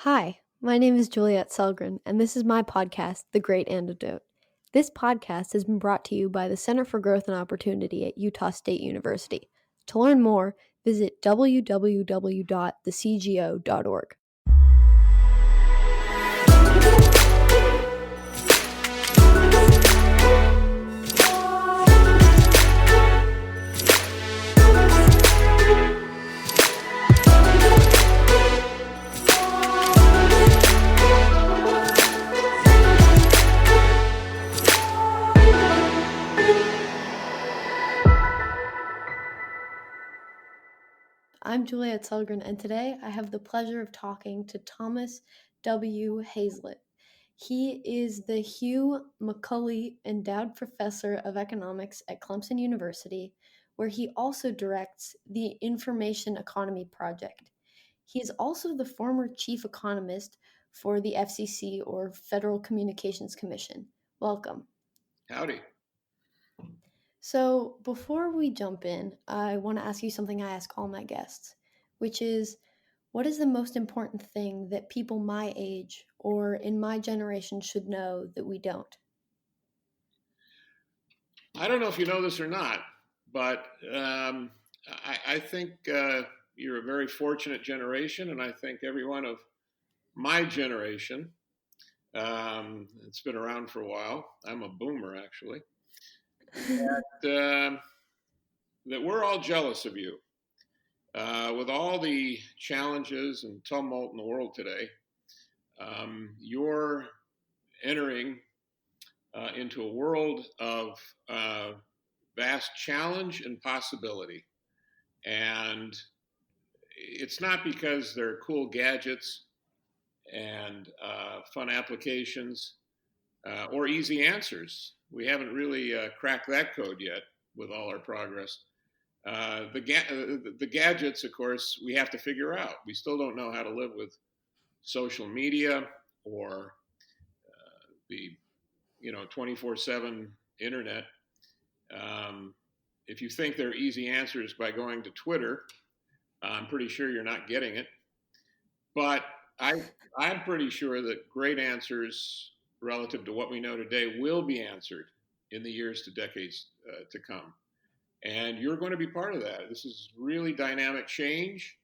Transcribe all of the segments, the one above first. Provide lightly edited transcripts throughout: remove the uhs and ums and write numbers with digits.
Hi, my name is Juliet Selgren, and this is my podcast, The Great Antidote. This podcast has been brought to you by the Center for Growth and Opportunity at Utah State University. To learn more, visit www.thecgo.org. I'm Juliet Selgren, and today I have the pleasure of talking to Thomas W. Hazlett. He is the Hugh Macaulay Endowed Professor of Economics at Clemson University, where he also directs the Information Economy Project. He is also the former chief economist for the FCC, or Federal Communications Commission. Welcome. Howdy. So, before we jump in, I want to ask you something I ask all my guests, which is, what is the most important thing that people my age or in my generation should know that we don't? I don't know if you know this or not, but I think you're a very fortunate generation, and I think everyone of my generation, it's been around for a while. I'm a boomer, actually. That we're all jealous of you. With all the challenges and tumult in the world today, you're entering into a world of vast challenge and possibility. And it's not because they're cool gadgets and fun applications or easy answers. We haven't really cracked that code yet with all our progress. The gadgets, of course, we have to figure out. We still don't know how to live with social media or the 24/7 internet. If you think they're easy answers by going to Twitter, I'm pretty sure you're not getting it. But I'm pretty sure that great answers relative to what we know today will be answered in the years to decades to come. And you're going to be part of that. This is really dynamic change,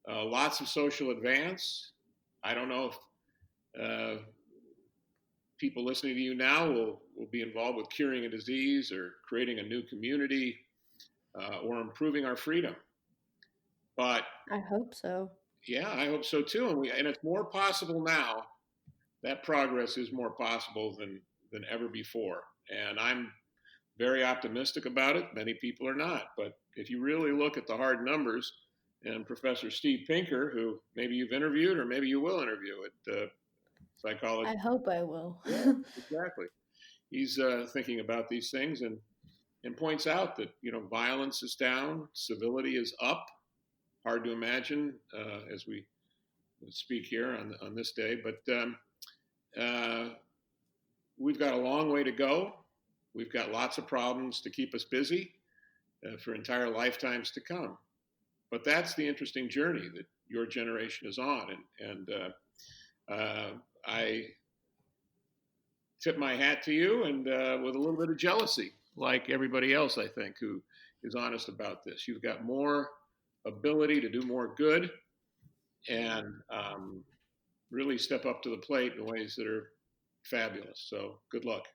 lots of social advance. I don't know if people listening to you now will be involved with curing a disease or creating a new community or improving our freedom. But I hope so. Yeah, I hope so too. And it's more possible now. That progress is more possible than ever before. And I'm very optimistic about it. Many people are not. But if you really look at the hard numbers, and Professor Steve Pinker, who maybe you've interviewed or maybe you will interview at Psychology. I hope I will. Yeah, exactly. He's thinking about these things and points out that, violence is down, civility is up. Hard to imagine as we speak here on this day, but we've got a long way to go. We've got lots of problems to keep us busy for entire lifetimes to come. But that's the interesting journey that your generation is on, and I tip my hat to you, and with a little bit of jealousy, like everybody else, I think, who is honest about this. You've got more ability to do more good and really step up to the plate in ways that are fabulous. So good luck.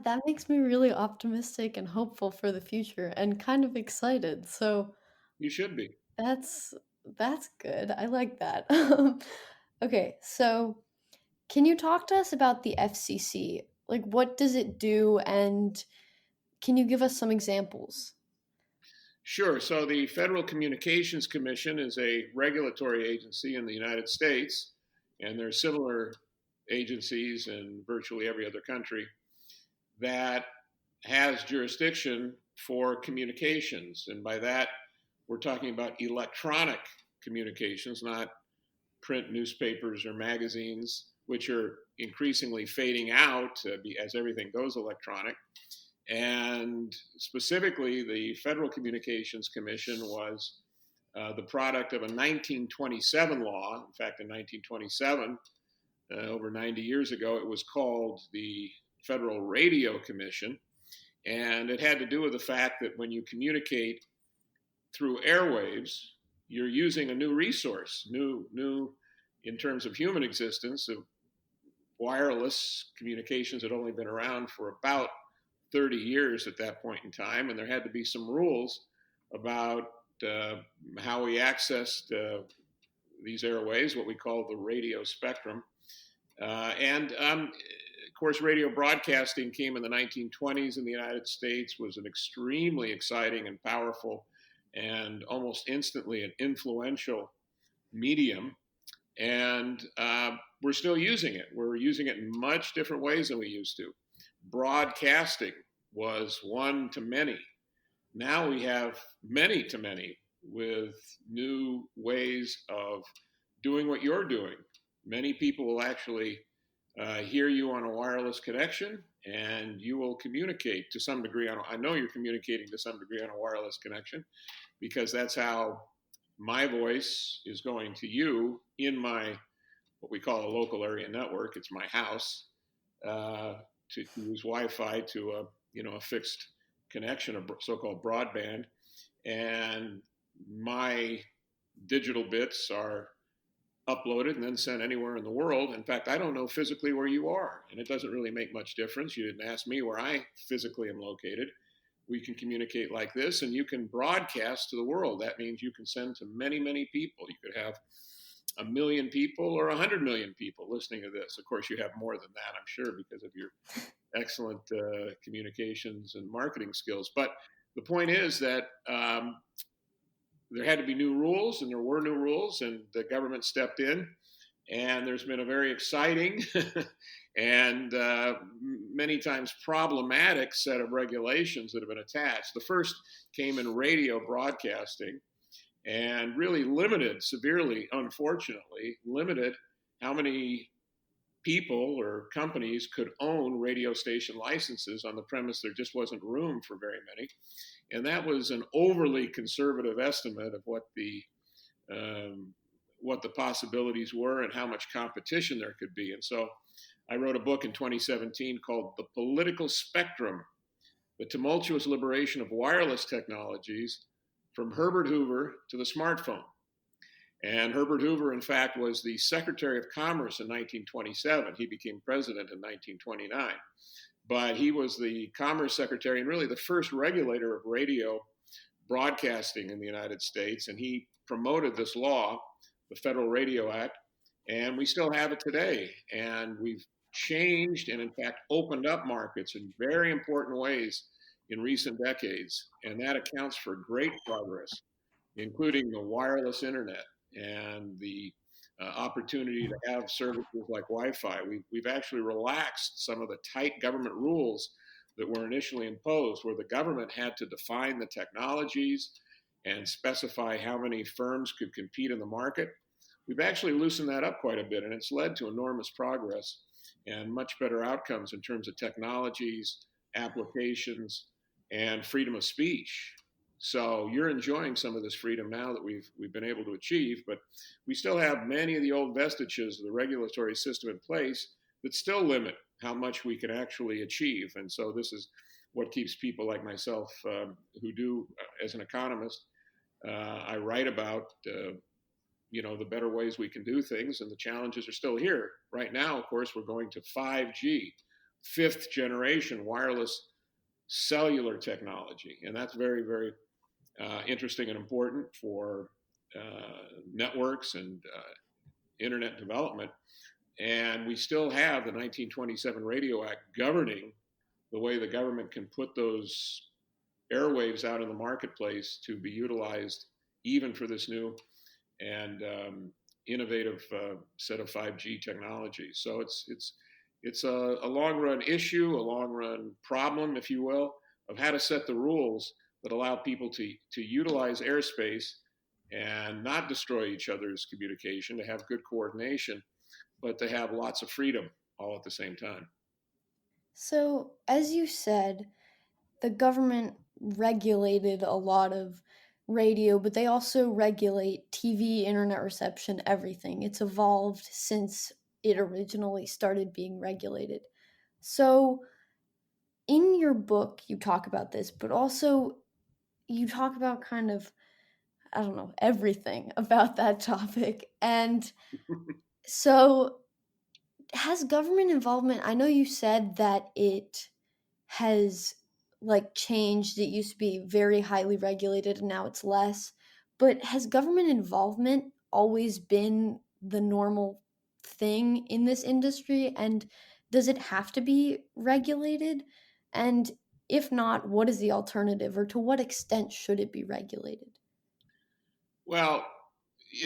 That makes me really optimistic and hopeful for the future and kind of excited. So You should be. that's good. I like that. Okay, so can you talk to us about the FCC? Like, what does it do, and can you give us some examples? Sure. So the Federal Communications Commission is a regulatory agency in the United States, and there are similar agencies in virtually every other country that has jurisdiction for communications. And by that, we're talking about electronic communications, not print newspapers or magazines, which are increasingly fading out as everything goes electronic. And specifically, the Federal Communications Commission was the product of a 1927 law. In fact, in 1927, over 90 years ago, it was called the Federal Radio Commission. And it had to do with the fact that when you communicate through airwaves, you're using a new resource, new in terms of human existence. Wireless communications had only been around for about 30 years at that point in time, and there had to be some rules about how we accessed these airways, what we call the radio spectrum. Of course, radio broadcasting came in the 1920s in the United States, was an extremely exciting and powerful and almost instantly an influential medium. And we're still using it. We're using it in much different ways than we used to. Broadcasting was one to many. Now we have many to many with new ways of doing what you're doing. Many people will actually hear you on a wireless connection, and you will communicate to some degree. I know you're communicating to some degree on a wireless connection, because that's how my voice is going to you in my, what we call a local area network. It's my house, to use Wi-Fi to a fixed connection, a so-called broadband, and my digital bits are uploaded and then sent anywhere in the world. In fact, I don't know physically where you are, and it doesn't really make much difference. You didn't ask me where I physically am located. We can communicate like this, and you can broadcast to the world. That means you can send to many, many people. You could have 1 million people or 100 million people listening to this. Of course, you have more than that, I'm sure, because of your excellent communications and marketing skills. But the point is that there had to be new rules, and there were new rules, and the government stepped in. And there's been a very exciting and many times problematic set of regulations that have been attached. The first came in radio broadcasting and really limited, severely, unfortunately, limited how many people or companies could own radio station licenses on the premise there just wasn't room for very many. And that was an overly conservative estimate of what the possibilities were and how much competition there could be. And so I wrote a book in 2017 called The Political Spectrum, The Tumultuous Liberation of Wireless Technologies from Herbert Hoover to the Smartphone. And Herbert Hoover, in fact, was the Secretary of Commerce in 1927. He became president in 1929. But he was the Commerce Secretary and really the first regulator of radio broadcasting in the United States. And he promoted this law, the Federal Radio Act, and we still have it today. And we've changed and, in fact, opened up markets in very important ways in recent decades. And that accounts for great progress, including the wireless internet and the opportunity to have services like Wi-Fi. We've actually relaxed some of the tight government rules that were initially imposed, where the government had to define the technologies and specify how many firms could compete in the market. We've actually loosened that up quite a bit, and it's led to enormous progress and much better outcomes in terms of technologies, applications, and freedom of speech. So you're enjoying some of this freedom now that we've been able to achieve, but we still have many of the old vestiges of the regulatory system in place that still limit how much we can actually achieve. And so this is what keeps people like myself, who do, as an economist, I write about the better ways we can do things, and the challenges are still here. Right now, of course, we're going to 5G, fifth generation wireless cellular technology, and that's very, very interesting and important for networks and internet development. And we still have the 1927 Radio Act governing the way the government can put those airwaves out in the marketplace to be utilized even for this new and innovative set of 5G technologies. So it's a long run issue, a long run problem, if you will, of how to set the rules that allow people to utilize airspace and not destroy each other's communication, to have good coordination, but to have lots of freedom all at the same time. So, as you said, the government regulated a lot of radio, but they also regulate TV, internet reception, everything. It's evolved since it originally started being regulated. So, in your book, you talk about this, but also you talk about kind of, I don't know, everything about that topic. And so, has government involvement, I know you said that it has like changed. It used to be very highly regulated and now it's less. But has government involvement always been the normal thing in this industry? And does it have to be regulated? And if not, what is the alternative, or to what extent should it be regulated? Well,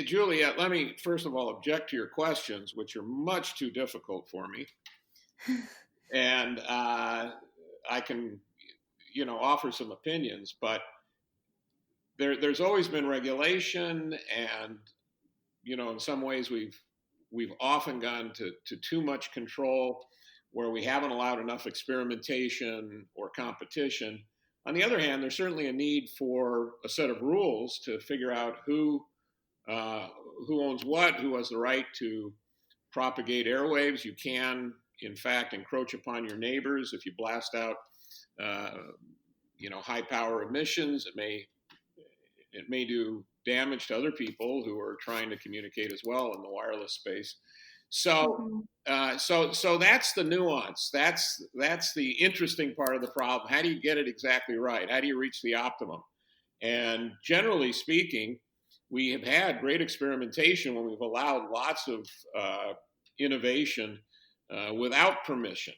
Juliet, let me first of all object to your questions, which are much too difficult for me. And I can, offer some opinions, but there's always been regulation, and in some ways we've often gone to too much control, where we haven't allowed enough experimentation or competition. On the other hand, there's certainly a need for a set of rules to figure out who owns what, who has the right to propagate airwaves. You can, in fact, encroach upon your neighbors if you blast out, high power emissions. It may do damage to other people who are trying to communicate as well in the wireless space. So, Mhm. so that's the nuance. That's the interesting part of the problem. How do you get it exactly right? How do you reach the optimum? And generally speaking, we have had great experimentation when we've allowed lots of innovation without permission,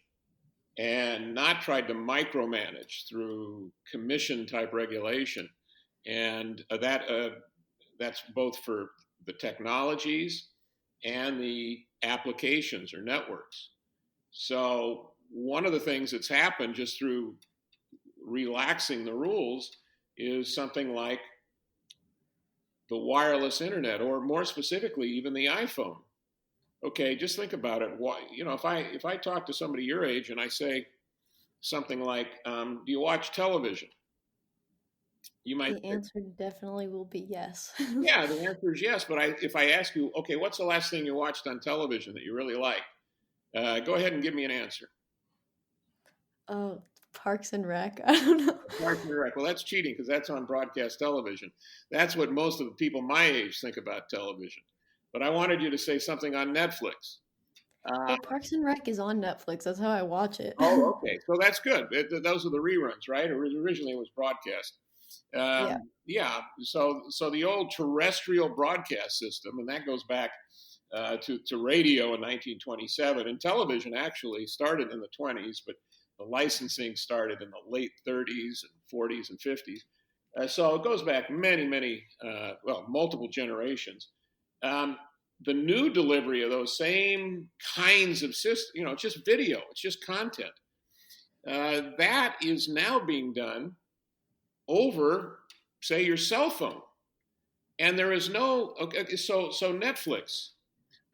and not tried to micromanage through commission type regulation. And that's both for the technologies and the applications or networks. So one of the things that's happened just through relaxing the rules is something like the wireless internet, or more specifically, even the iPhone. Okay, just think about it. Why, if I talk to somebody your age and I say something like, "Do you watch television?" You might The say, answer definitely will be yes. "Yeah." The answer is yes. But if I ask you, "Okay, what's the last thing you watched on television that you really like?" Go ahead and give me an answer. Oh, Parks and Rec. I don't know. Parks and Rec. Well, that's cheating because that's on broadcast television. That's what most of the people my age think about television. But I wanted you to say something on Netflix. Uh, Well, Parks and Rec is on Netflix. That's how I watch it. oh, okay. So that's good. Those are the reruns, right? Originally, it was broadcast. Yeah. Yeah. So the old terrestrial broadcast system, and that goes back to radio in 1927, and television actually started in the 20s, but the licensing started in the late 30s and 40s and 50s. So it goes back many, multiple generations. Um, the new delivery of those same kinds of systems, it's just video, it's just content. That is now being done over, say, your cell phone. And there is no, okay, so Netflix,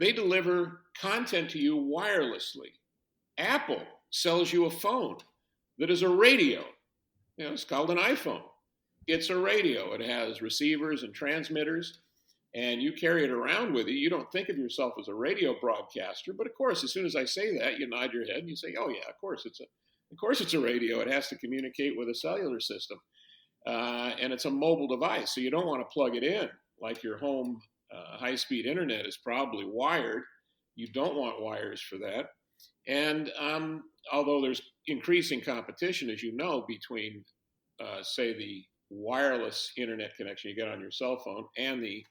they deliver content to you wirelessly. Apple sells you a phone that is a radio. It's called an iPhone. It's a radio. It has receivers and transmitters, and you carry it around with you. You don't think of yourself as a radio broadcaster, but of course, as soon as I say that, you nod your head and you say, "Oh yeah, of course it's a radio. It has to communicate with a cellular system, and it's a mobile device, so you don't want to plug it in like your home high-speed internet is probably wired. You don't want wires for that." And although there's increasing competition, as you know, between, say, the wireless internet connection you get on your cell phone and the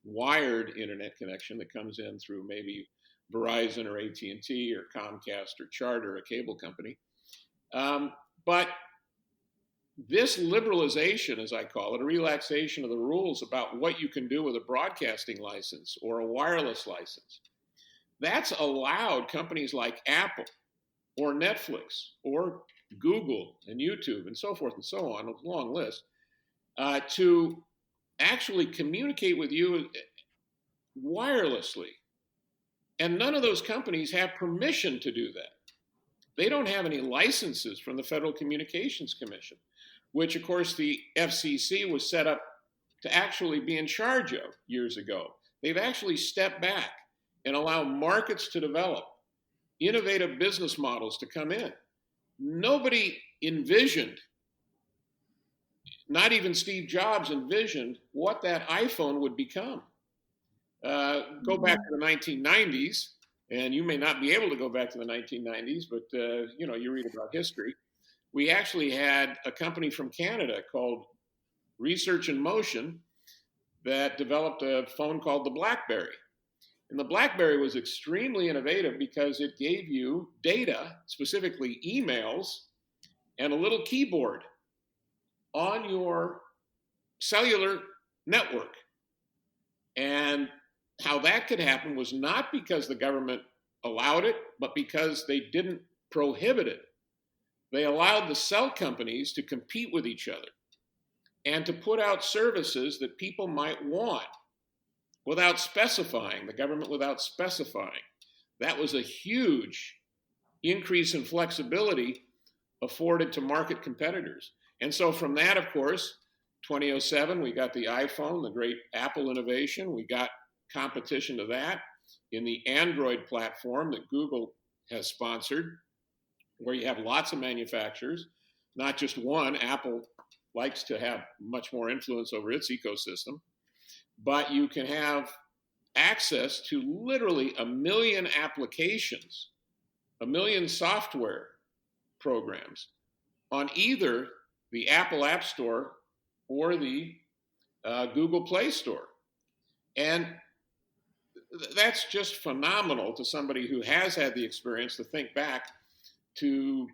wired internet connection that comes in through maybe Verizon or AT&T or Comcast or Charter, a cable company. But this liberalization, as I call it, a relaxation of the rules about what you can do with a broadcasting license or a wireless license, that's allowed companies like Apple or Netflix or Google and YouTube and so forth and so on, a long list, to actually communicate with you wirelessly. And none of those companies have permission to do that. They don't have any licenses from the Federal Communications Commission, which, of course, the FCC was set up to actually be in charge of years ago. They've actually stepped back and allowed markets to develop, innovative business models to come in. Nobody envisioned, not even Steve Jobs envisioned, what that iPhone would become. Go back to the 1990s, and you may not be able to go back to the 1990s, but you read about history. We actually had a company from Canada called Research in Motion that developed a phone called the BlackBerry. And the BlackBerry was extremely innovative because it gave you data, specifically emails, and a little keyboard on your cellular network. And how that could happen was not because the government allowed it, but because they didn't prohibit it. They allowed the cell companies to compete with each other and to put out services that people might want without specifying, the government without specifying. That was a huge increase in flexibility afforded to market competitors. And so from that, of course, 2007, we got the iPhone, the great Apple innovation. We got competition to that in the Android platform that Google has sponsored, where you have lots of manufacturers, not just one. Apple likes to have much more influence over its ecosystem, but you can have access to literally 1 million applications, 1 million software programs on either the Apple App Store or the Google Play Store. And that's just phenomenal to somebody who has had the experience to think back to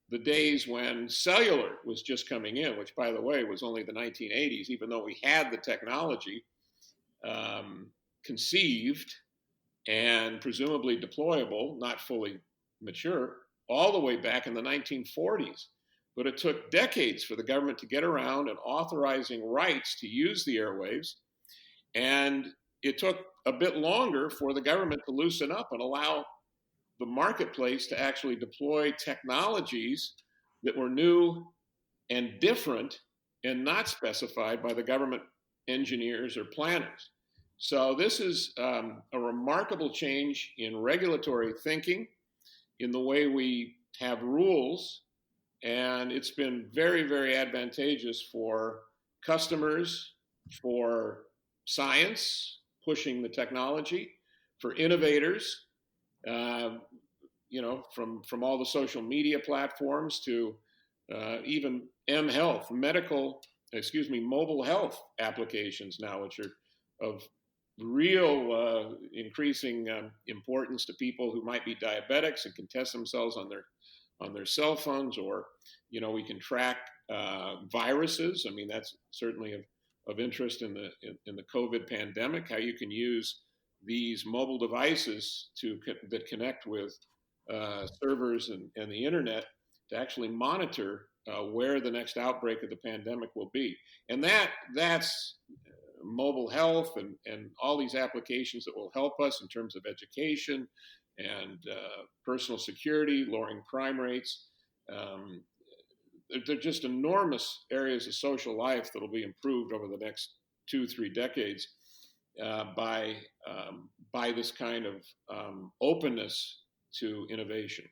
the days when cellular was just coming in, which, by the way, was only the 1980s, even though we had the technology conceived and presumably deployable, not fully mature, all the way back in the 1940s. But it took decades for the government to get around and authorizing rights to use the airwaves. And it took a bit longer for the government to loosen up and allow the marketplace to actually deploy technologies that were new and different and not specified by the government engineers or planners. So this is a remarkable change in regulatory thinking, in the way we have rules, and it's been very, very advantageous for customers, for science, pushing the technology, for innovators, from all the social media platforms to even mHealth, mobile health applications now, which are of real increasing importance to people who might be diabetics and can test themselves on their cell phones, or we can track viruses. I mean, that's certainly of interest in the COVID pandemic. How you can use these mobile devices that connect with servers and the internet to actually monitor where the next outbreak of the pandemic will be, and that's mobile health and all these applications that will help us in terms of education and personal security, lowering crime rates. They're just enormous areas of social life that will be improved over the next 2-3 decades by this kind of openness to innovation.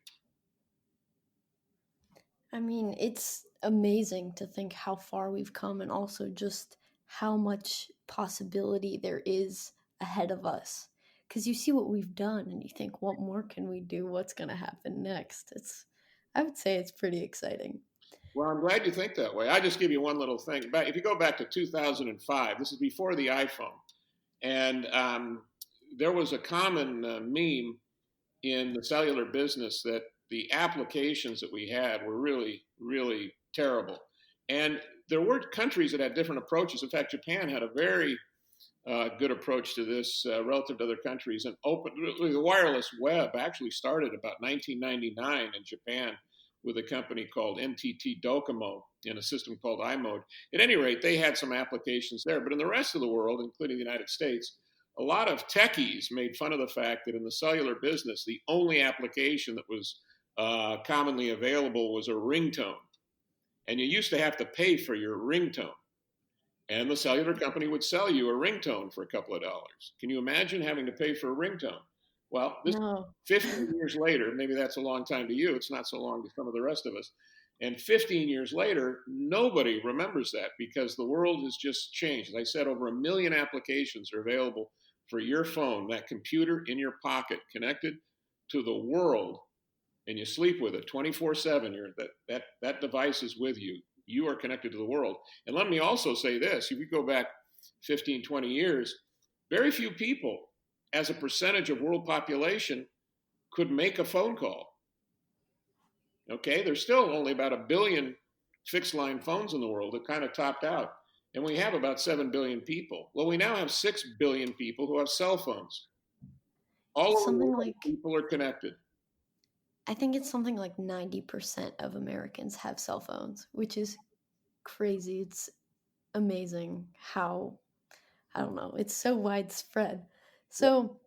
I mean, it's amazing to think how far we've come, and also just how much possibility there is ahead of us. Because you see what we've done and you think, what more can we do? What's going to happen next? I would say it's pretty exciting. Well, I'm glad you think that way. I just give you one little thing. If you go back to 2005, this is before the iPhone, and there was a common meme in the cellular business that the applications that we had were really, really terrible. And there were countries that had different approaches. In fact, Japan had a very good approach to this relative to other countries. And the wireless web actually started about 1999 in Japan with a company called NTT Docomo in a system called iMode. At any rate, they had some applications there. But in the rest of the world, including the United States, a lot of techies made fun of the fact that in the cellular business, the only application that was commonly available was a ringtone. And you used to have to pay for your ringtone. and the cellular company would sell you a ringtone for a couple of dollars. Can you imagine having to pay for a ringtone? Well, this No. 15 years later, maybe that's a long time to you. It's not so long to some of the rest of us. And 15 years later, nobody remembers that because the world has just changed. As I said, over 1 million applications are available for your phone, that computer in your pocket, connected to the world, and you sleep with it 24/7. That device is with you. You are connected to the world. And let me also say this: if you go back 15, 20 years, very few people, as a percentage of world population, could make a phone call. Okay, there's still only about 1 billion fixed line phones in the world. It kind of topped out. And we have about 7 billion people. Well, we now have 6 billion people who have cell phones. All It's over the something world, like, people are connected. I think it's something like 90% of Americans have cell phones, which is crazy. It's amazing how, I don't know, it's so widespread. Yeah, So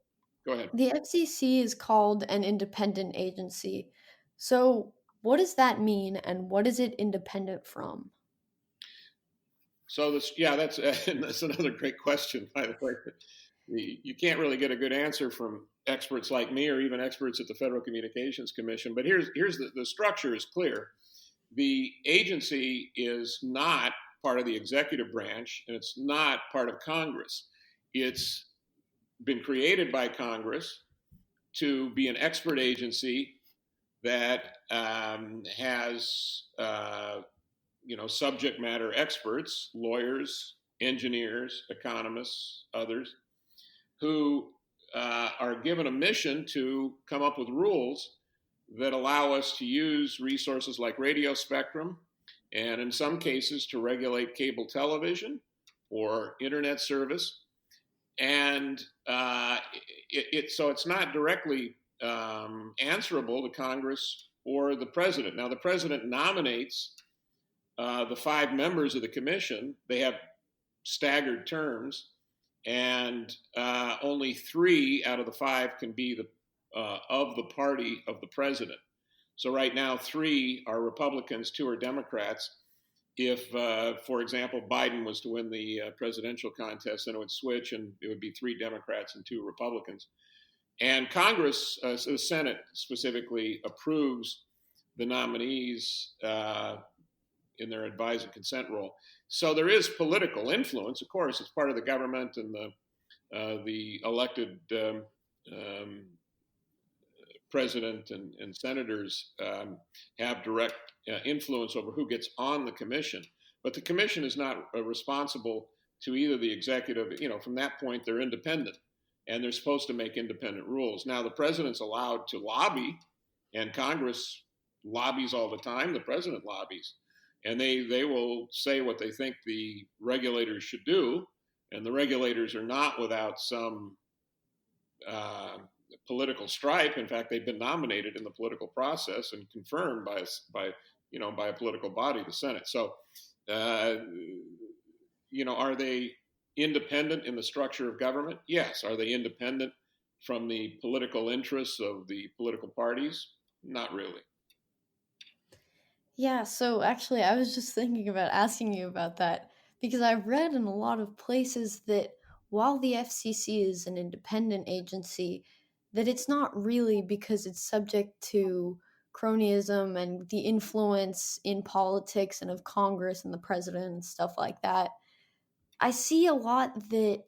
go ahead. the FCC is called an independent agency. So what does that mean and what is it independent from? So this, yeah, that's another great question, by the way. You can't really get a good answer from experts like me or even experts at the Federal Communications Commission. But here's the structure is clear. The agency is not part of the executive branch, and it's not part of Congress. It's been created by Congress to be an expert agency that has subject matter experts, lawyers, engineers, economists, others, who are given a mission to come up with rules that allow us to use resources like radio spectrum, and in some cases to regulate cable television or internet service. And so it's not directly answerable to Congress or the president. Now, the president nominates the 5 members of the commission. They have staggered terms, and only 3 out of the 5 can be of the party of the president. So right now, 3 are Republicans, 2 are Democrats. If, for example, Biden was to win the presidential contest, then it would switch, and it would be 3 Democrats and 2 Republicans. And Congress, the Senate specifically, approves the nominees in their advise and consent role. So there is political influence, of course. It's part of the government, and the elected president and senators have direct influence over who gets on the commission. But the commission is not responsible to either the executive. From that point, they're independent, and they're supposed to make independent rules. Now, the president's allowed to lobby, and Congress lobbies all the time. The president lobbies. And they will say what they think the regulators should do, and the regulators are not without some political stripe. In fact, they've been nominated in the political process and confirmed by a political body, the Senate. So, are they independent in the structure of government? Yes. Are they independent from the political interests of the political parties? Not really. Yeah, so actually, I was just thinking about asking you about that because I've read in a lot of places that while the FCC is an independent agency, that it's not really because it's subject to cronyism and the influence in politics and of Congress and the president and stuff like that. I see a lot that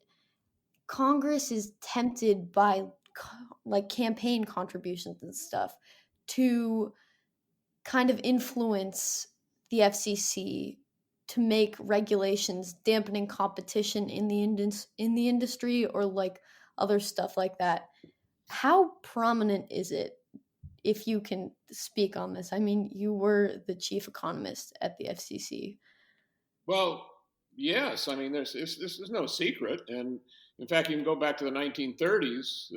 Congress is tempted by like campaign contributions and stuff to kind of influence the FCC to make regulations dampening competition in the industry or like other stuff like that. How prominent is it, if you can speak on this? I mean, you were the chief economist at the FCC. Well, yes. I mean, this is no secret, and in fact, you can go back to the 1930s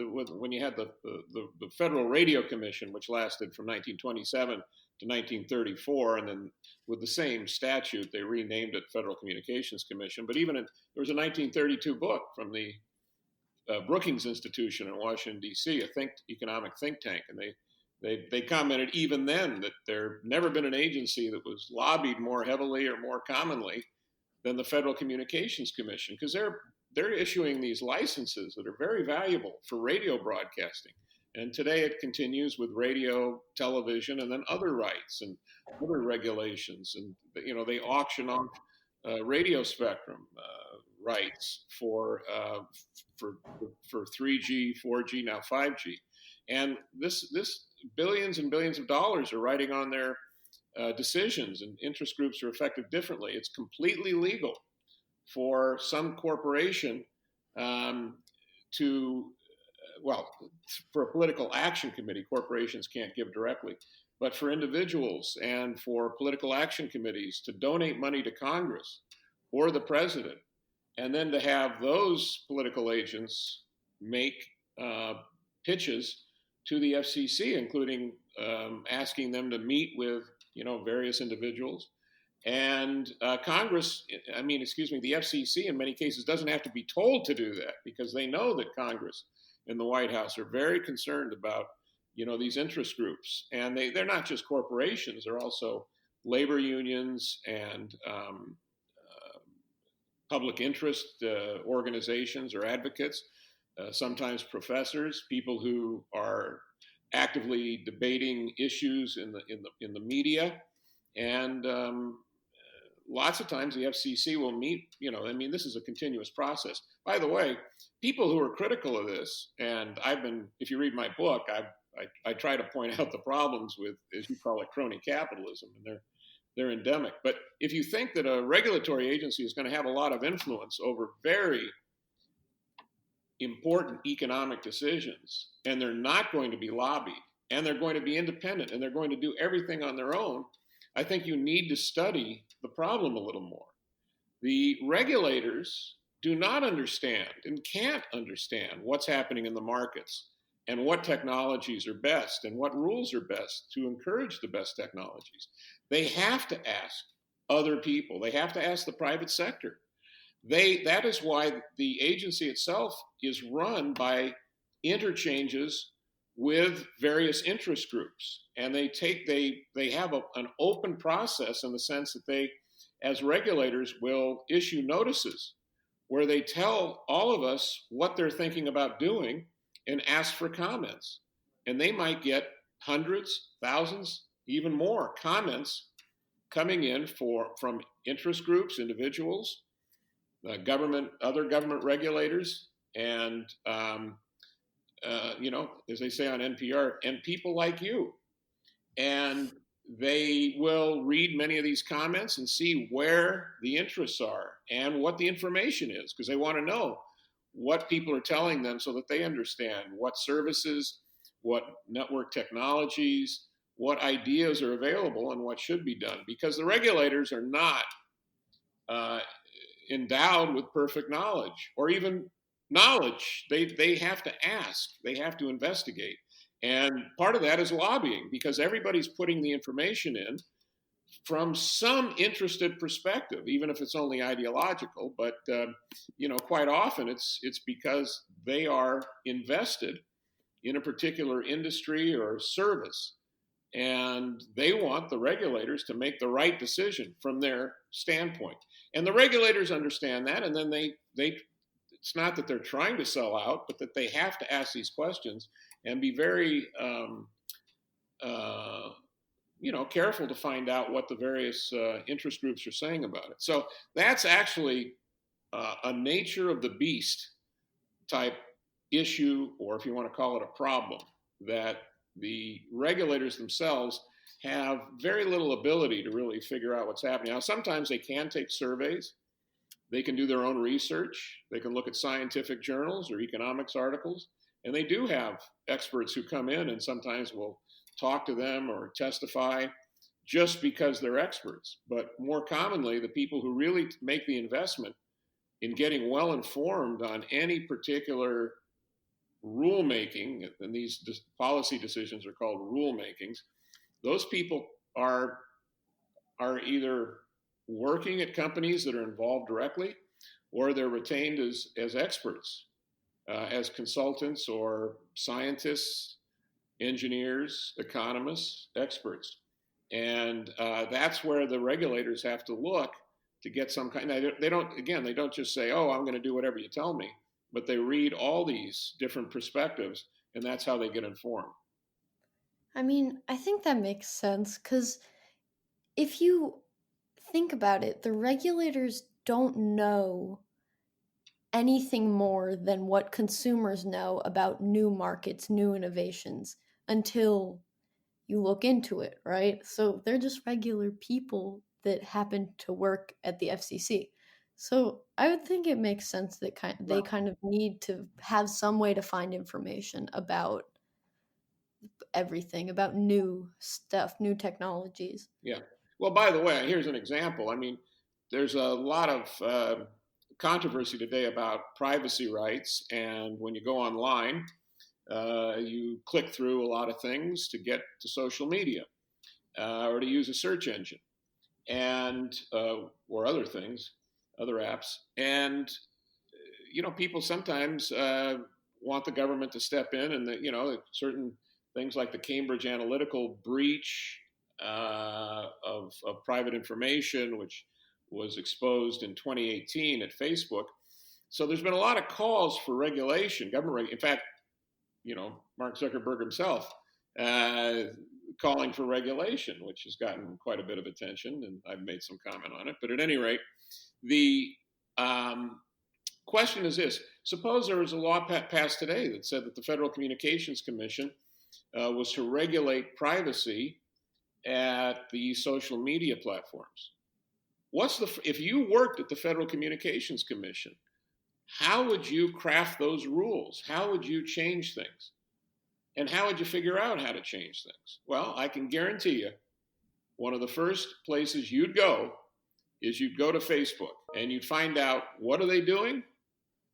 when you had the Federal Radio Commission, which lasted from 1927 to 1934, and then with the same statute, they renamed it Federal Communications Commission. But there was a 1932 book from the Brookings Institution in Washington, D.C., economic think tank, and they commented even then that there never been an agency that was lobbied more heavily or more commonly than the Federal Communications Commission, because they're issuing these licenses that are very valuable for radio broadcasting. And today it continues with radio, television, and then other rights and other regulations. And they auction off radio spectrum rights for 3G, 4G, now 5G. And this billions and billions of dollars are riding on their decisions, and interest groups are affected differently. It's completely legal for some corporation for a political action committee. Corporations can't give directly, but for individuals and for political action committees to donate money to Congress or the president, and then to have those political agents make pitches to the FCC, including asking them to meet with various individuals. And the FCC in many cases doesn't have to be told to do that, because they know that Congress and the White House are very concerned about these interest groups. And they're not just corporations, they're also labor unions and public interest organizations or advocates, sometimes professors, people who are actively debating issues in the media, and lots of times the FCC will meet. This is a continuous process. By the way, people who are critical of this, and if you read my book, I try to point out the problems with, as you call it, crony capitalism, and they're endemic. But if you think that a regulatory agency is going to have a lot of influence over very important economic decisions, and they're not going to be lobbied, and they're going to be independent, and they're going to do everything on their own, I think you need to study the problem a little more. The regulators do not understand and can't understand what's happening in the markets and what technologies are best and what rules are best to encourage the best technologies. They have to ask other people. They have to ask the private sector. That is why the agency itself is run by interchanges with various interest groups. And they have an open process in the sense that they, as regulators, will issue notices where they tell all of us what they're thinking about doing and ask for comments. And they might get hundreds, thousands, even more comments coming in from interest groups, individuals, other government regulators, and as they say on NPR, and people like you. And they will read many of these comments and see where the interests are and what the information is, because they want to know what people are telling them so that they understand what services, what network technologies, what ideas are available and what should be done. Because the regulators are not endowed with perfect knowledge or even knowledge. They have to ask, they have to investigate. And part of that is lobbying, because everybody's putting the information in from some interested perspective, even if it's only ideological. But quite often it's because they are invested in a particular industry or service, and they want the regulators to make the right decision from their standpoint. And the regulators understand that, and then they it's not that they're trying to sell out, but that they have to ask these questions and be very careful to find out what the various interest groups are saying about it. So that's actually a nature of the beast type issue, or if you want to call it a problem, that the regulators themselves have very little ability to really figure out what's happening. Now, sometimes they can take surveys. They can do their own research. They can look at scientific journals or economics articles. And they do have experts who come in and sometimes will talk to them or testify just because they're experts. But more commonly, the people who really make the investment in getting well informed on any particular rulemaking, and these policy decisions are called rulemakings, those people are either working at companies that are involved directly, or they're retained as experts, as consultants or scientists, engineers, economists, experts. And that's where the regulators have to look to get some kind. They don't, again, they don't just say, "Oh, I'm going to do whatever you tell me," but they read all these different perspectives, and that's how they get informed. I mean, I think that makes sense because if you think about it, the regulators don't know anything more than what consumers know about new markets, new innovations until you look into it, right? So they're just regular people that happen to work at the FCC. So I would think it makes sense that they Well, kind of need to have some way to find information about everything, about new stuff, new technologies. yeah. Well, by the way, here's an example. I mean, there's a lot of controversy today about privacy rights, and when you go online, you click through a lot of things to get to social media or to use a search engine, and or other things, other apps, and people sometimes want the government to step in, and certain things like the Cambridge Analytical breach of private information, which was exposed in 2018 at Facebook. So there's been a lot of calls for regulation, government. In fact, Mark Zuckerberg himself uh, calling for regulation, which has gotten quite a bit of attention, and I've made some comment on it. But at any rate, the um, question is this: suppose there was a law passed today that said that the Federal Communications Commission was to regulate privacy at the social media platforms. If you worked at the Federal Communications Commission, how would you craft those rules? How would you change things? And how would you figure out how to change things? Well, I can guarantee you, one of the first places you'd go is you'd go to Facebook and you'd find out, what are they doing?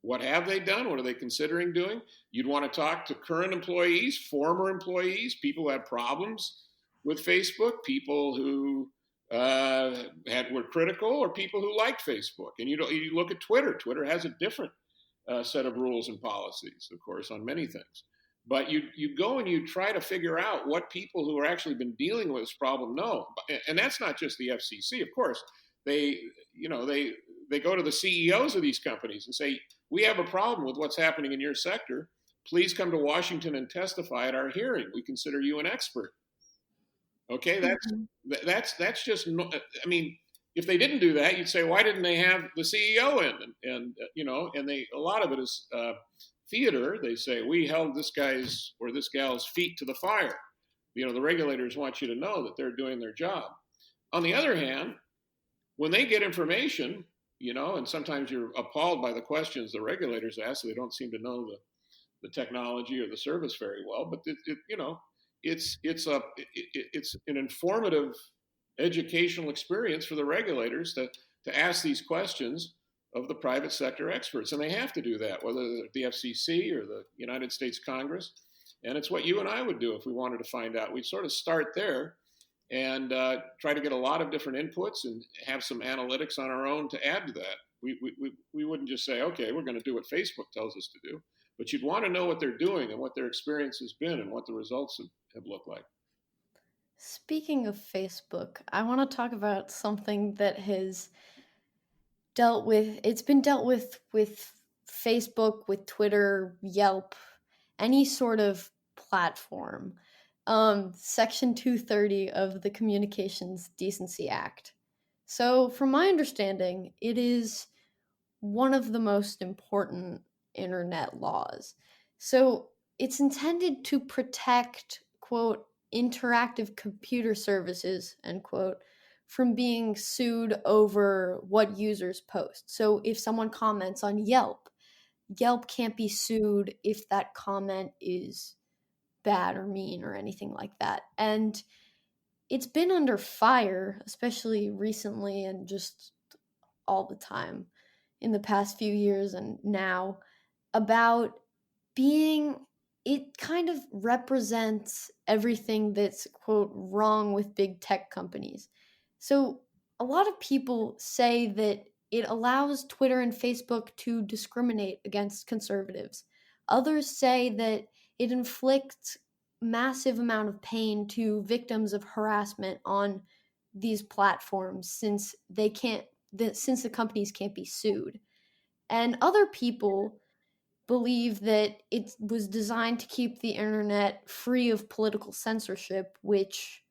What have they done? What are they considering doing? You'd want to talk to current employees, former employees, people who have problems with Facebook, people who were critical, or people who liked Facebook. And you look at Twitter. Twitter has a different set of rules and policies, of course, on many things. But you go and you try to figure out what people who are actually been dealing with this problem know, and that's not just the FCC. Of course, they they go to the CEOs of these companies and say, "We have a problem with what's happening in your sector. Please come to Washington and testify at our hearing. We consider you an expert." Okay, Mhm. that's just. I mean, if they didn't do that, you'd say, why didn't they have the CEO in? And they, a lot of it is theater. They say, we held this guy's or this gal's feet to the fire. The regulators want you to know that they're doing their job. On the other hand, when they get information, and sometimes you're appalled by the questions the regulators ask, so they don't seem to know the technology or the service very well. But it's an informative educational experience for the regulators to ask these questions of the private sector experts, and they have to do that, whether the FCC or the United States Congress. And it's what you and I would do if we wanted to find out. We'd sort of start there and try to get a lot of different inputs and have some analytics on our own to add to that. We wouldn't just say, okay, we're going to do what Facebook tells us to do, but you'd want to know what they're doing and what their experience has been and what the results have looked like. Speaking of Facebook, I want to talk about something that has dealt with it's been dealt with Facebook, with Twitter, Yelp, any sort of platform. Section 230 of the Communications Decency Act. So, from my understanding, it is one of the most important internet laws. So, it's intended to protect, quote, interactive computer services, end quote, from being sued over what users post. So, if someone comments on Yelp, Yelp can't be sued if that comment is bad or mean or anything like that. And it's been under fire, especially recently and just all the time in the past few years and now, about being, it kind of represents everything that's, quote, wrong with big tech companies. So a lot of people say that it allows Twitter and Facebook to discriminate against conservatives. Others say that it inflicts massive amount of pain to victims of harassment on these platforms since they can't since the companies can't be sued. And other people believe that it was designed to keep the internet free of political censorship, which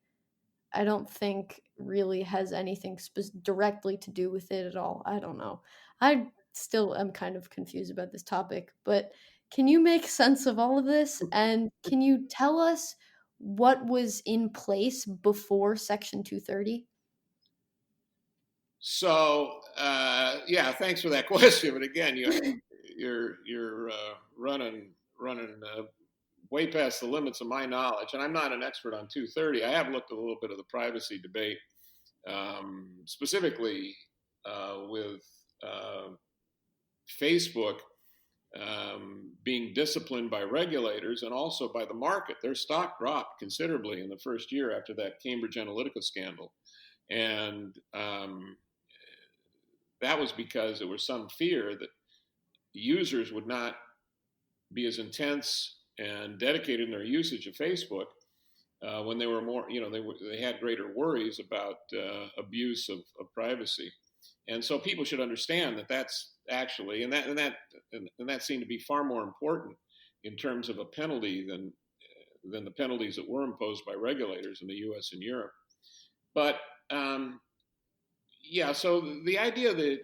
I don't think really has anything directly to do with it at all. I don't know. I still am kind of confused about this topic, but can you make sense of all of this? And can you tell us what was in place before Section 230? So yeah, thanks for that question. But again, you're running way past the limits of my knowledge, and I'm not an expert on 230. I have looked a little bit of the privacy debate, specifically with Facebook being disciplined by regulators and also by the market. Their stock dropped considerably in the first year after that Cambridge Analytica scandal. And that was because there was some fear that users would not be as intense and dedicated in their usage of Facebook when they were more, they had greater worries about abuse of privacy. And so people should understand that that's actually, and that seemed to be far more important in terms of a penalty than the penalties that were imposed by regulators in the U.S. and Europe. But yeah, so the idea that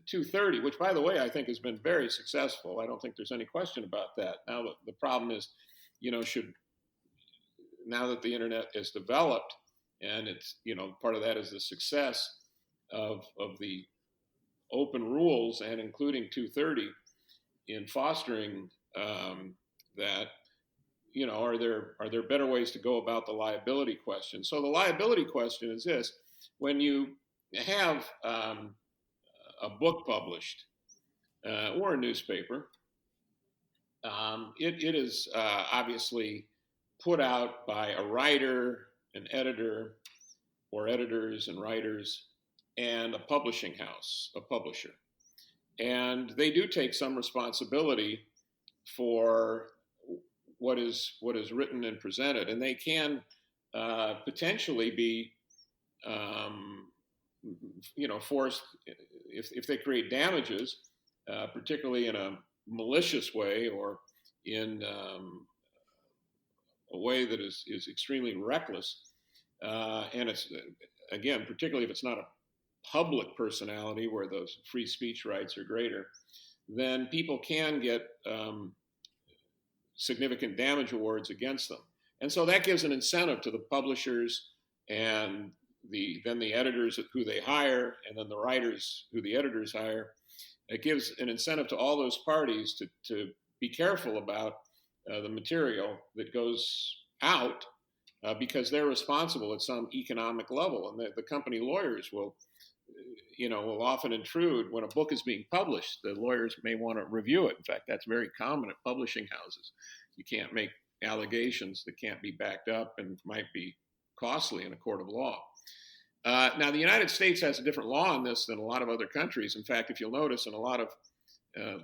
230, which by the way I think has been very successful, I don't think there's any question about that. Now the problem is, now that the internet is developed, and it's part of that is the success of the open rules and including 230 in fostering that. Are there better ways to go about the liability question? So the liability question is this: when you have a book published or a newspaper, it is obviously put out by a writer, an editor, or editors and writers, and a publishing house, a publisher. And they do take some responsibility for what is written and presented, and they can potentially be forced if they create damages, particularly in a malicious way or in a way that is extremely reckless. And it's, again, particularly if it's not a public personality where those free speech rights are greater, then people can get significant damage awards against them. And so that gives an incentive to the publishers and then the editors who they hire, and then the writers who the editors hire. It gives an incentive to all those parties to be careful about the material that goes out because they're responsible at some economic level, and the company lawyers will often intrude when a book is being published. The lawyers may want to review it. In fact, that's very common at publishing houses. You can't make allegations that can't be backed up and might be costly in a court of law. Now, the United States has a different law on this than a lot of other countries. In fact, if you'll notice, in a lot of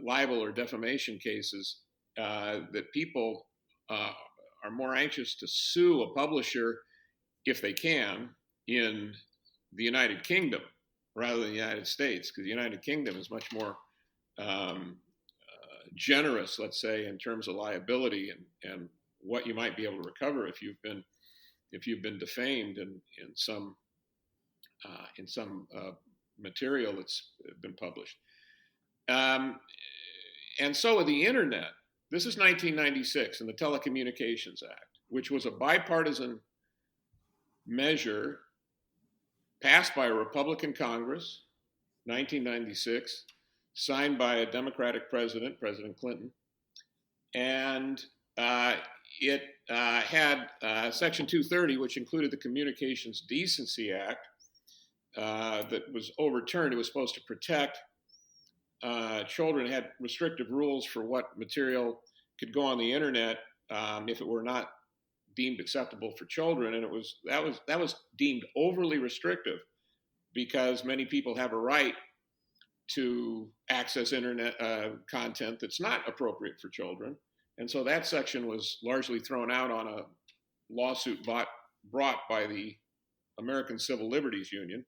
libel or defamation cases, that people are more anxious to sue a publisher if they can in the United Kingdom rather than the United States, because the United Kingdom is much more generous, let's say, in terms of liability and what you might be able to recover if you've been defamed in some material that's been published. And so with the internet, this is 1996 in the Telecommunications Act, which was a bipartisan measure passed by a Republican Congress, 1996, signed by a Democratic president, President Clinton. And it had Section 230, which included the Communications Decency Act, that was overturned. It was supposed to protect children. It had restrictive rules for what material could go on the internet if it were not deemed acceptable for children, and that was deemed overly restrictive because many people have a right to access internet content that's not appropriate for children, and so that section was largely thrown out on a lawsuit brought by the American Civil Liberties Union.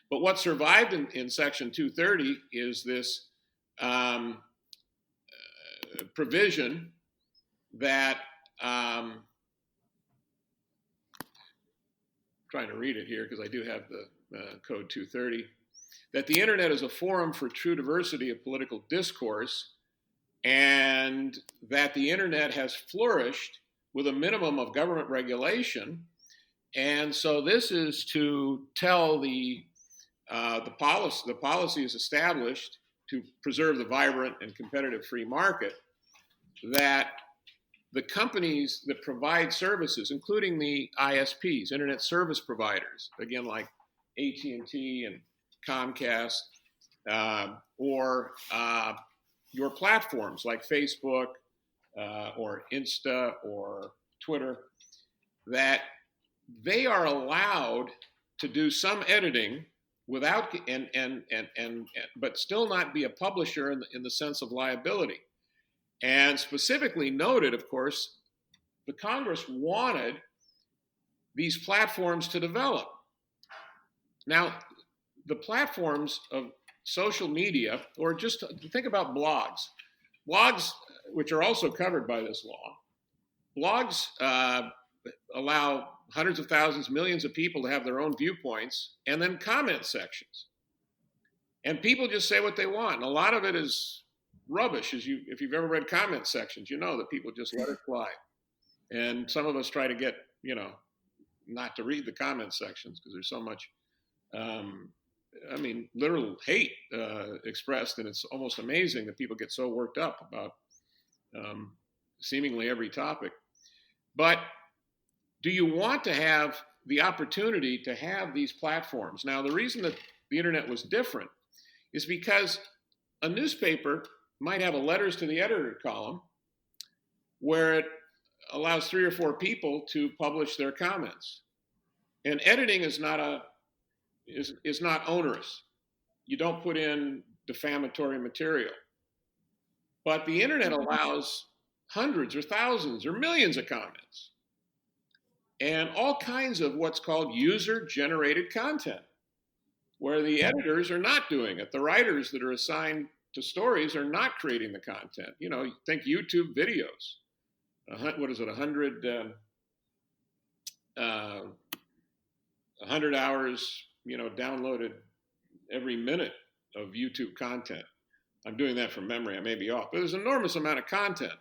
But what survived in Section 230 is this provision that, trying to read it here because I do have the code 230, that the internet is a forum for true diversity of political discourse, and that the internet has flourished with a minimum of government regulation. And so this is to tell the policy is established to preserve the vibrant and competitive free market, that the companies that provide services, including the ISPs, internet service providers, again like AT&T and Comcast, or your platforms like Facebook or Insta or Twitter, that they are allowed to do some editing without but still not be a publisher in the sense of liability. And specifically noted, of course, the Congress wanted these platforms to develop. Now, the platforms of social media, or just think about blogs, which are also covered by this law. Blogs allow hundreds of thousands, millions of people to have their own viewpoints, and then comment sections. And people just say what they want. And a lot of it is rubbish. If you've ever read comment sections, you know that people just let it fly. And some of us try to get, not to read the comment sections because there's so much, literal hate expressed. And it's almost amazing that people get so worked up about seemingly every topic. But do you want to have the opportunity to have these platforms? Now, the reason that the internet was different is because a newspaper might have a letters to the editor column where it allows 3 or 4 people to publish their comments. And editing is not onerous. You don't put in defamatory material. But the internet allows hundreds or thousands or millions of comments and all kinds of what's called user-generated content, where the editors are not doing it. The writers that are assigned to stories are not creating the content. Think YouTube videos. What is it, 100 hours, downloaded every minute of YouTube content. I'm doing that from memory. I may be off. But there's an enormous amount of content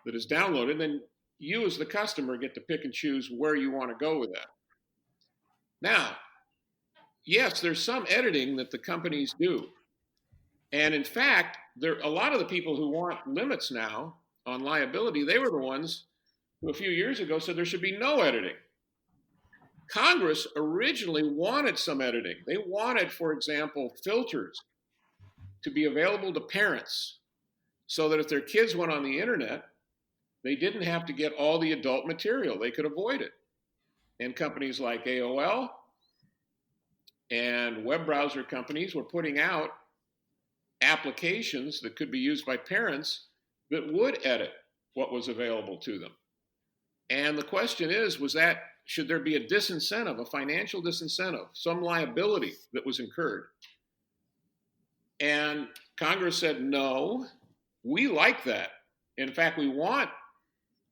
that is downloaded. Then you as the customer get to pick and choose where you want to go with that. Now, yes, there's some editing that the companies do. And in fact, a lot of the people who want limits now on liability, they were the ones who a few years ago said there should be no editing. Congress originally wanted some editing. They wanted, for example, filters to be available to parents so that if their kids went on the internet, they didn't have to get all the adult material. They could avoid it. And companies like AOL and web browser companies were putting out applications that could be used by parents that would edit what was available to them. And the question is, should there be a disincentive, a financial disincentive, some liability that was incurred? And Congress said, no, we like that. In fact, we want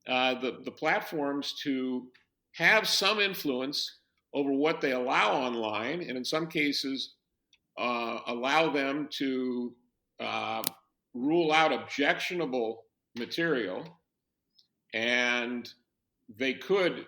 the platforms to have some influence over what they allow online, and in some cases, allow them to rule out objectionable material, and they could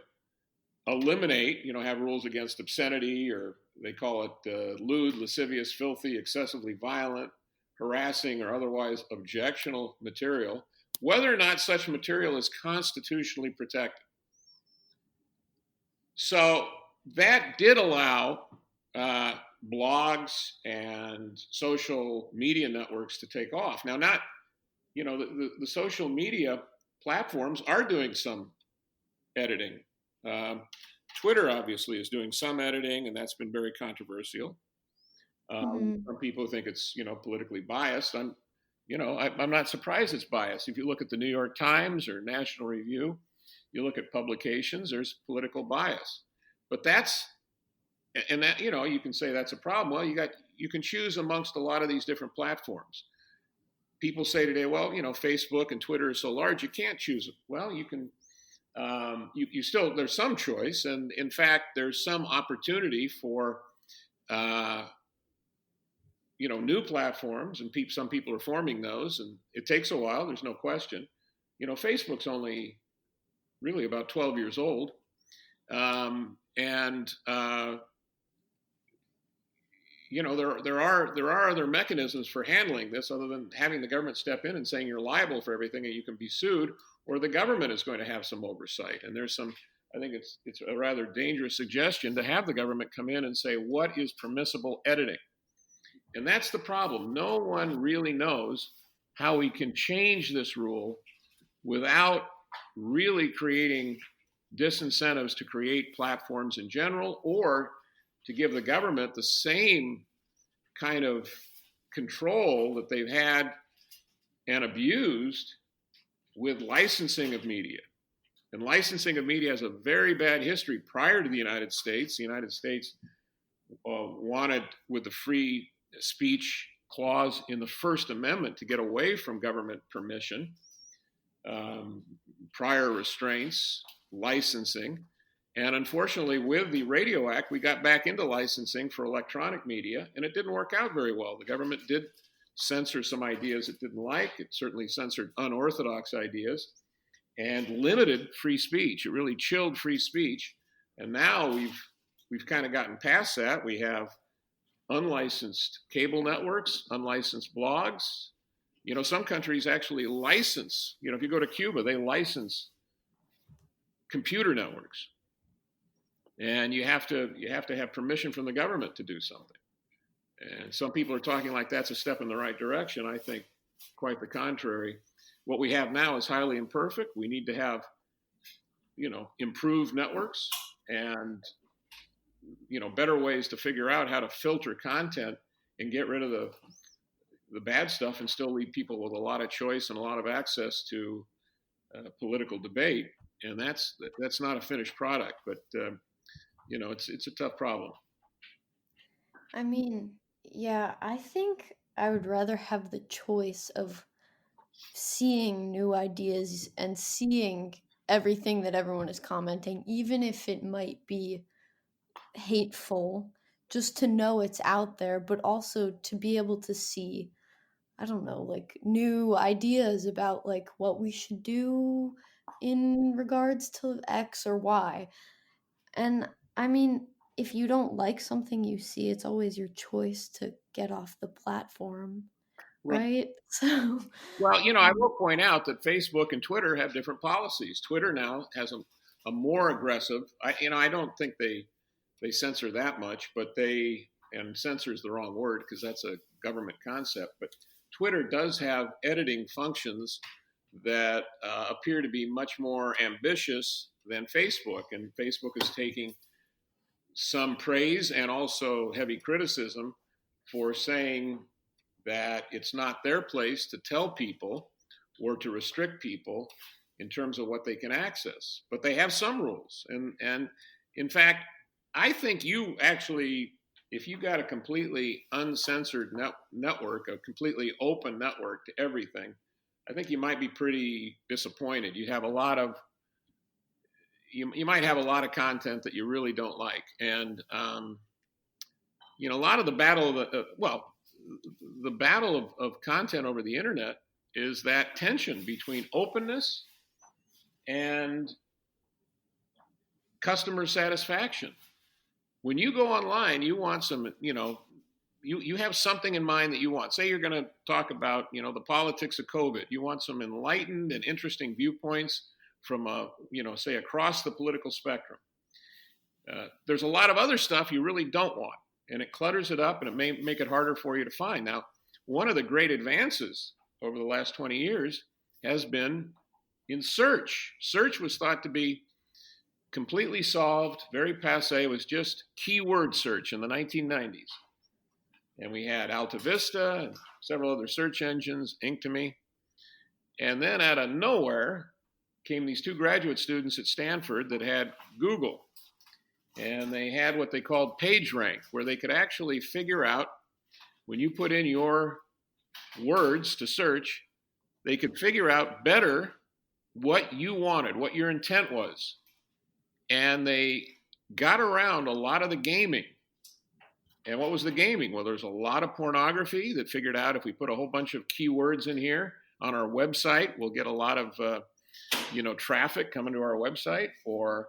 eliminate, have rules against obscenity, or they call it lewd, lascivious, filthy, excessively violent, harassing, or otherwise objectionable material, whether or not such material is constitutionally protected. So that did allow blogs and social media networks to take off. Now, the social media platforms are doing some editing. Twitter obviously is doing some editing, and that's been very controversial. Some people think it's politically biased. I'm not surprised it's biased. If you look at the New York Times or National Review, you look at publications, there's political bias. But that's And that, you can say that's a problem. Well, you can choose amongst a lot of these different platforms. People say today, well, Facebook and Twitter are so large, you can't choose. Well, you can. You still, there's some choice, and in fact, there's some opportunity for new platforms, and some people are forming those, and it takes a while. There's no question. Facebook's only really about 12 years old, and there are other mechanisms for handling this other than having the government step in and saying you're liable for everything and you can be sued, or the government is going to have some oversight. And there's some, I think it's a rather dangerous suggestion to have the government come in and say what is permissible editing. And that's the problem. No one really knows how we can change this rule without really creating disincentives to create platforms in general, or to give the government the same kind of control that they've had and abused with licensing of media. And licensing of media has a very bad history. Prior to the United States wanted, with the free speech clause in the First Amendment, to get away from government permission, prior restraints, licensing. And unfortunately, with the Radio Act, we got back into licensing for electronic media, and it didn't work out very well. The government did censor some ideas it didn't like. It certainly censored unorthodox ideas and limited free speech. It really chilled free speech. And now we've kind of gotten past that. We have unlicensed cable networks, unlicensed blogs. Some countries actually license, if you go to Cuba, they license computer networks. And you have to have permission from the government to do something. And some people are talking like that's a step in the right direction. I think quite the contrary. What we have now is highly imperfect. We need to have, improved networks and, better ways to figure out how to filter content and get rid of the bad stuff and still leave people with a lot of choice and a lot of access to political debate. And that's not a finished product, but it's a tough problem. I mean, yeah, I think I would rather have the choice of seeing new ideas and seeing everything that everyone is commenting, even if it might be hateful, just to know it's out there, but also to be able to see, I don't know, like new ideas about like what we should do in regards to X or Y. And I mean, if you don't like something you see, it's always your choice to get off the platform, Well, right? So, I will point out that Facebook and Twitter have different policies. Twitter now has a more aggressive, I don't think they censor that much, but and censor is the wrong word because that's a government concept, but Twitter does have editing functions that appear to be much more ambitious than Facebook. And Facebook is taking some praise and also heavy criticism for saying that it's not their place to tell people or to restrict people in terms of what they can access. But they have some rules. And in fact, I think you actually, if you got a completely uncensored network, a completely open network to everything, I think you might be pretty disappointed. You have a lot of, you might have a lot of content that you really don't like. And, a lot of the battle of the battle of content over the internet is that tension between openness and customer satisfaction. When you go online, you want some, you have something in mind that you want. Say you're going to talk about, the politics of COVID. You want some enlightened and interesting viewpoints from, say across the political spectrum. There's a lot of other stuff you really don't want, and it clutters it up, and it may make it harder for you to find. Now, one of the great advances over the last 20 years has been in search. Search was thought to be completely solved, very passé. It was just keyword search in the 1990s. And we had Alta Vista and several other search engines, Inktomi. And then out of nowhere came these two graduate students at Stanford that had Google. and they had what they called PageRank, where they could actually figure out when you put in your words to search, they could figure out better what you wanted, what your intent was. And they got around a lot of the gaming. And what was the gaming? Well, there's a lot of pornography that figured out if we put a whole bunch of keywords in here on our website, we'll get a lot of traffic coming to our website, or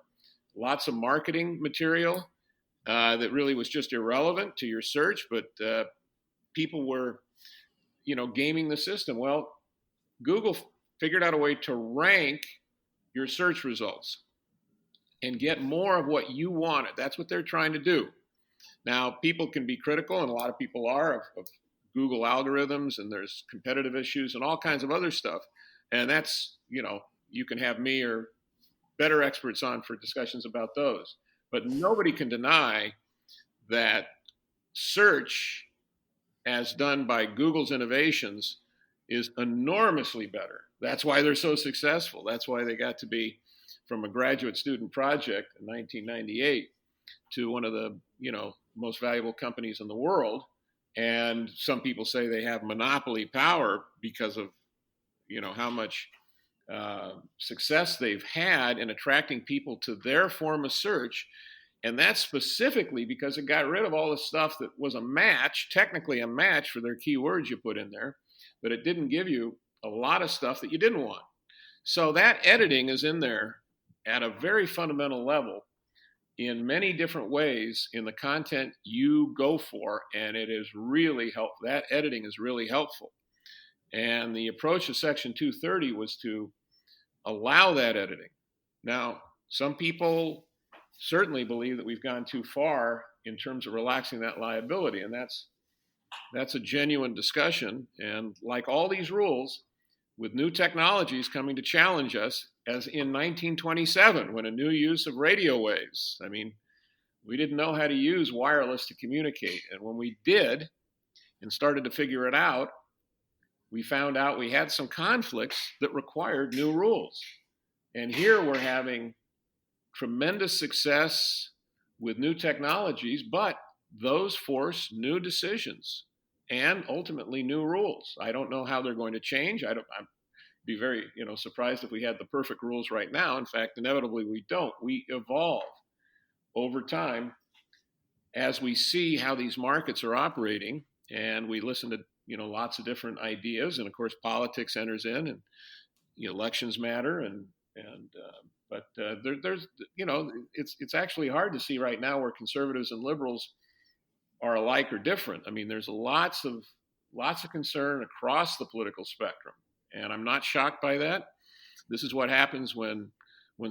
lots of marketing material that really was just irrelevant to your search, but people were, gaming the system. Well, Google figured out a way to rank your search results and get more of what you wanted. That's what they're trying to do. Now, people can be critical, and a lot of people are, of Google algorithms, and there's competitive issues and all kinds of other stuff. And that's, you can have me or better experts on for discussions about those. But nobody can deny that search, as done by Google's innovations, is enormously better. That's why they're so successful. That's why they got to be, from a graduate student project in 1998 to one of the, most valuable companies in the world. And some people say they have monopoly power because of, how much success they've had in attracting people to their form of search. And that's specifically because it got rid of all the stuff that was a match, technically a match for their keywords you put in there, but it didn't give you a lot of stuff that you didn't want. So that editing is in there at a very fundamental level in many different ways in the content you go for, and it is really helpful. That editing is really helpful. And the approach of Section 230 was to allow that editing. Now, some people certainly believe that we've gone too far in terms of relaxing that liability, and that's a genuine discussion. And like all these rules, with new technologies coming to challenge us, as in 1927, when a new use of radio waves. I mean, we didn't know how to use wireless to communicate. And when we did and started to figure it out, we found out we had some conflicts that required new rules. And here we're having tremendous success with new technologies, but those force new decisions and ultimately new rules. I don't know how they're going to change. I'd be very, surprised if we had the perfect rules right now. In fact, inevitably we don't. We evolve over time as we see how these markets are operating, and we listen to, lots of different ideas. And of course, politics enters in, and elections matter. But there's, it's actually hard to see right now where conservatives and liberals are alike or different. I mean, there's lots of concern across the political spectrum, and I'm not shocked by that. This is what happens when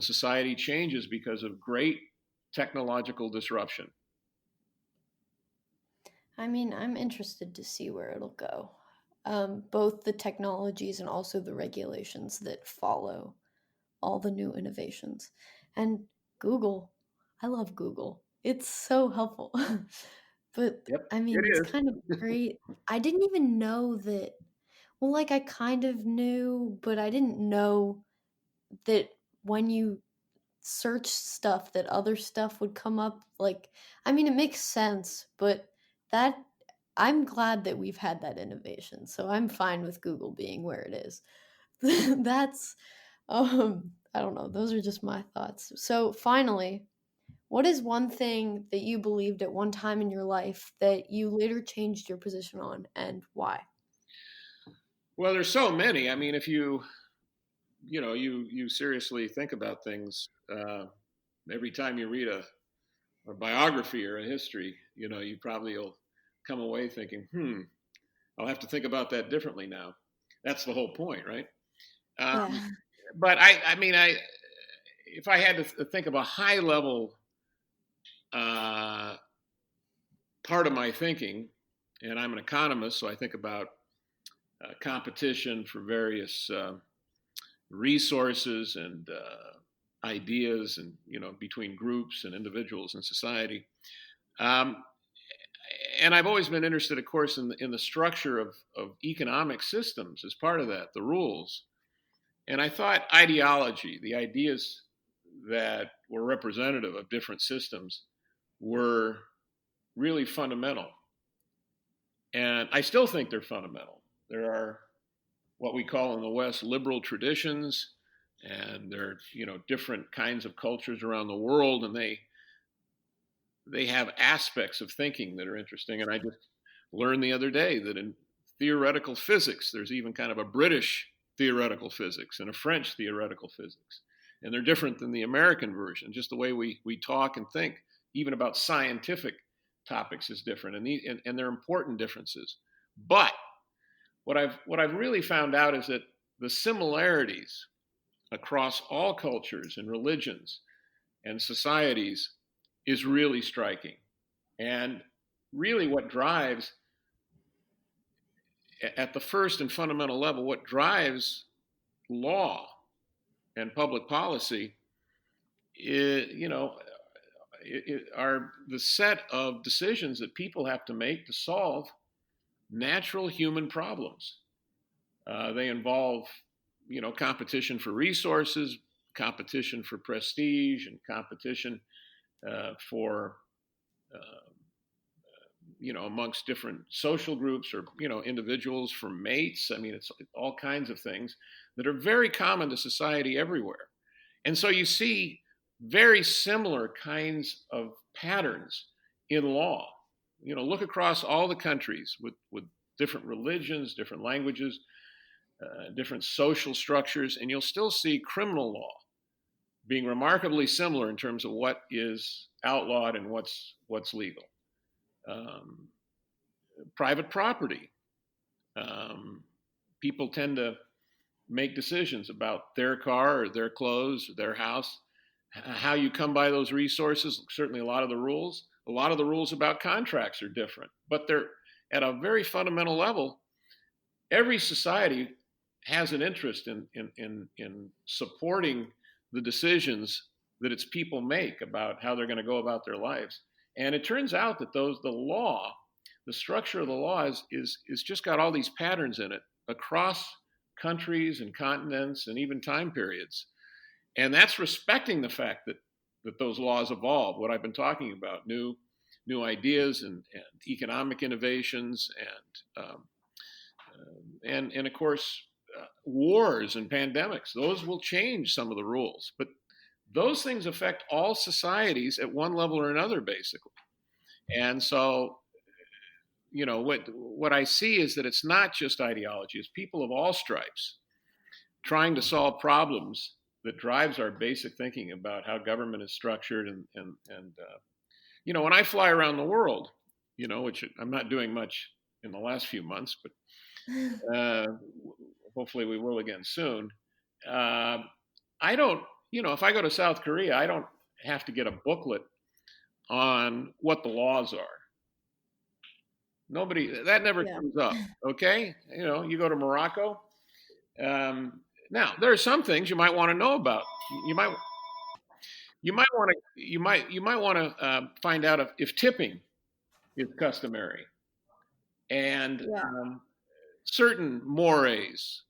society changes because of great technological disruption. I mean, I'm interested to see where it'll go. Both the technologies and also the regulations that follow all the new innovations. And Google, I love Google. It's so helpful. But Yep, I mean, it it's is. kind of great. I didn't even know that. Well, like I kind of knew, but I didn't know that when you search stuff that other stuff would come up. Like, I mean, it makes sense, but that I'm glad that we've had that innovation. So I'm fine with Google being where it is. That's I don't know. Those are just my thoughts. So finally, what is one thing that you believed at one time in your life that you later changed your position on, and why? Well, there's so many. I mean, if you seriously think about things, every time you read a biography or a history, you probably will come away thinking, I'll have to think about that differently now. That's the whole point, right? Yeah. But I mean, if I had to think of a high level uh, part of my thinking, and I'm an economist, so I think about competition for various resources and ideas, and between groups and individuals in society. Um, and I've always been interested, of course, in the structure of economic systems as part of that, the rules. And I thought ideology, the ideas that were representative of different systems were really fundamental. And I still think they're fundamental. There are what we call in the West liberal traditions, and there are different kinds of cultures around the world, and they have aspects of thinking that are interesting. And I just learned the other day that in theoretical physics, there's even kind of a British theoretical physics and a French theoretical physics. And they're different than the American version. Just the way we talk and think, even about scientific topics, is different. And they're important differences. But what I've really found out is that the similarities across all cultures and religions and societies is really striking. And really what drives, at the first and fundamental level, what drives law and public policy is, are the set of decisions that people have to make to solve natural human problems. They involve, competition for resources, competition for prestige, and competition for amongst different social groups or individuals for mates. I mean, it's all kinds of things that are very common to society everywhere. And so you see very similar kinds of patterns in law. Look across all the countries with different religions, different languages, different social structures, and you'll still see criminal law being remarkably similar in terms of what is outlawed and what's legal. Private property. People tend to make decisions about their car or their clothes or their house, how you come by those resources. Certainly a lot of the rules about contracts are different, but they're at a very fundamental level. Every society has an interest in supporting the decisions that its people make about how they're going to go about their lives. And it turns out that the structure of the law is just got all these patterns in it across countries and continents and even time periods. And that's respecting the fact that those laws evolve, what I've been talking about, new ideas and economic innovations and of course, wars and pandemics. Those will change some of the rules, but those things affect all societies at one level or another, basically. And so, what I see is that it's not just ideology; it's people of all stripes trying to solve problems that drives our basic thinking about how government is structured. And when I fly around the world, which I'm not doing much in the last few months, but hopefully we will again soon. I don't, if I go to South Korea, I don't have to get a booklet on what the laws are. That never comes up. Okay. You go to Morocco. Now there are some things you might want to know about. You might want to find out if tipping is customary and certain mores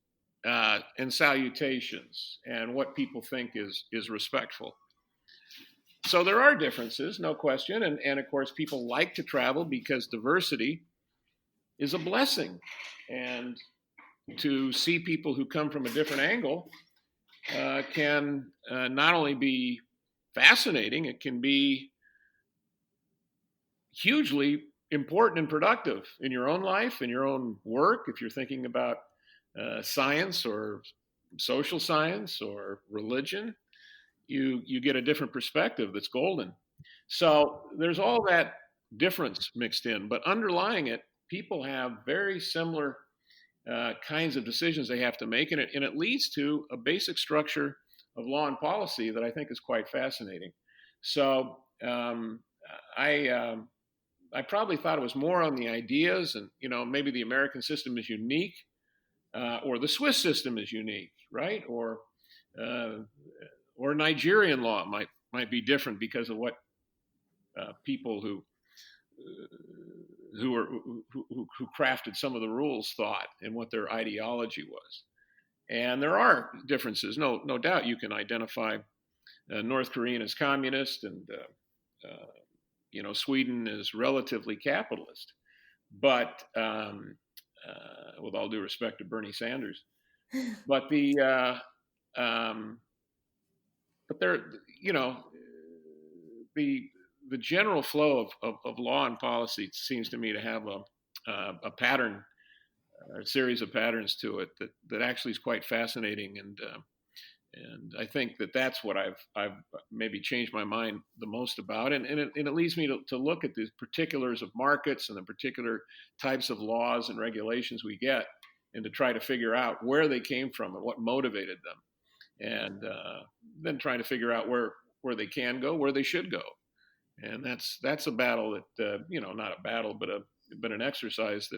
and salutations and what people think is respectful. So there are differences, no question. And of course, people like to travel because diversity is a blessing. And to see people who come from a different angle can not only be fascinating, it can be hugely important and productive in your own life, in your own work, if you're thinking about science or social science or religion. You get a different perspective that's golden. So there's all that difference mixed in, but underlying it, people have very similar kinds of decisions they have to make, and it leads to a basic structure of law and policy that I think is quite fascinating. So I probably thought it was more on the ideas, and maybe the American system is unique, or the Swiss system is unique, right? Or Nigerian law might be different because of what people who crafted some of the rules thought and what their ideology was. And there are differences, no doubt. You can identify North Korea is communist, and Sweden is relatively capitalist. But with all due respect to Bernie Sanders, but um, there, the the general flow of law and policy seems to me to have a pattern, a series of patterns to it that actually is quite fascinating, and I think that's what I've maybe changed my mind the most about, and it leads me to look at the particulars of markets and the particular types of laws and regulations we get, and to try to figure out where they came from and what motivated them, and then trying to figure out where they can go, where they should go, and that's a battle that not a battle, but an exercise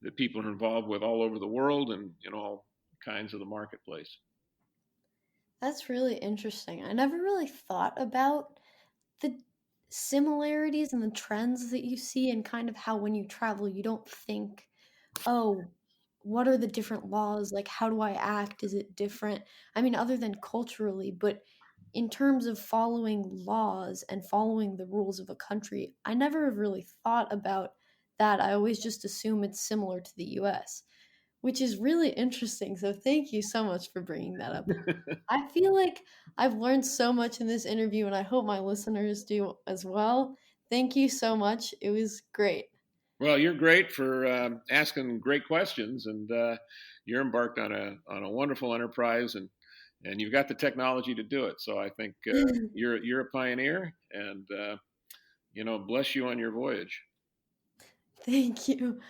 that people are involved with all over the world and in all kinds of the marketplace. That's really interesting. I never really thought about the similarities and the trends that you see, and kind of how when you travel, you don't think, oh, what are the different laws? Like, how do I act? Is it different? I mean, other than culturally, but in terms of following laws and following the rules of a country, I never have really thought about that. I always just assume it's similar to the US, which is really interesting. So, thank you so much for bringing that up. I feel like I've learned so much in this interview, and I hope my listeners do as well. Thank you so much. It was great. Well, you're great for asking great questions, and you're embarked on a wonderful enterprise, and you've got the technology to do it. So I think you're a pioneer, and bless you on your voyage. Thank you.